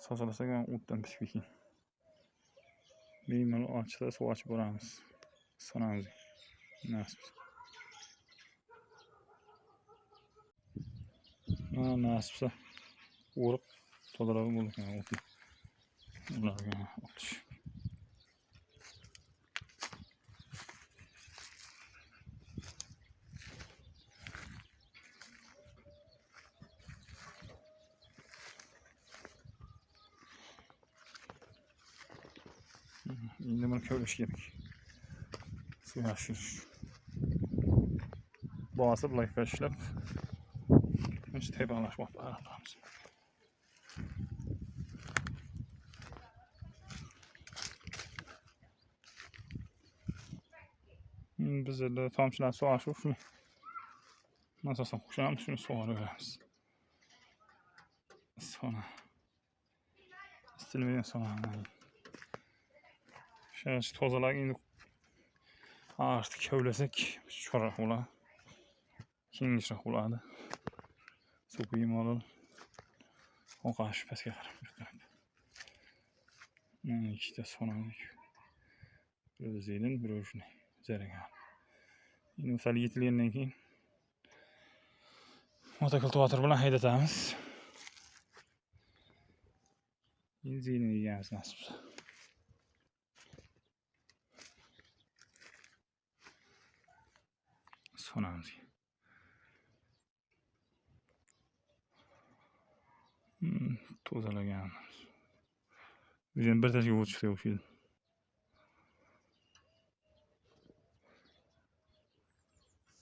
tozalasak ham o'tdan pishib ekan. Bemalol ochsa suv ochib boramiz. Sonamiz. Nasib. Nasibsa o'rib tozalab bo'lgan o'tni. Ularga otish. Endi buni kavlash kerak. Suv yashirish. Bosib layka ishlab Hiç tepalaşmak aramız. Biz de tomchilar suv ashib shuni masalan qo'shamiz, shuni sug'oraveramiz. Sonra istilmagan sonra shuncha tozalab endi artık kavlasak cho'roq bo'ladi. Kengishroq bo'ladi. Suv quymoqlar oqash pastga qarab yuradi. Ikkita sonamiz. Biri zelin, biri shunday zaragan. Endi sal yetilgandan keyin motokultivator bilan haydatamiz. Endi zelin yeyamiz nasib bo'lsa. Sonamiz. Tozalagan. Biz endi bir tashga o'tishga o'xshaydi.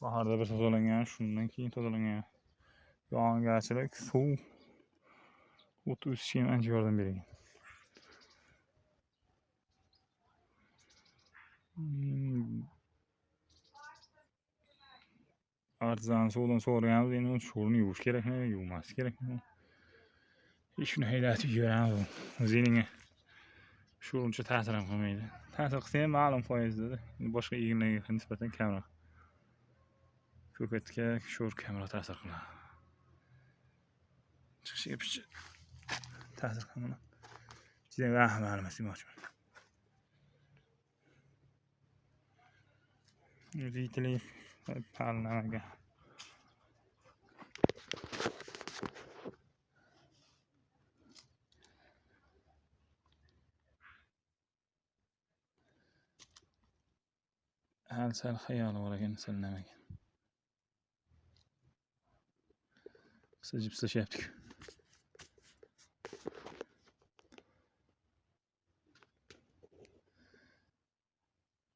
Baharda bir tozalangan, shundan keyin tozalangan. Yog'ingarchilik, suv o't o'sishga ham ancha yordam bergan. Artizan suvdan sug'organmiz, endi sho'rni yuvish kerakmi, yuvmas kerakmi? Hech shuni haydatib yuramiz. O'zingizga sho'runcha ta'sir ham qilmaydi. Ta'sir qilsa ham ma'lum foizda, boshqa ekinlarga nisbatan kamroq. Ko'katga sho'r kamroq ta'sir qiladi. Chiqishiga picha ta'sir qiladi. Juda rahmat emas demoqchiman. O'zingizlik parlamaga. Hal sal xayol bor ekan, sanamagan. Qisqa tashyaptik.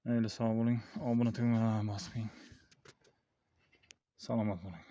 Mayli sog' bo'ling, obuna tugmani bosing. Salomat bo'ling.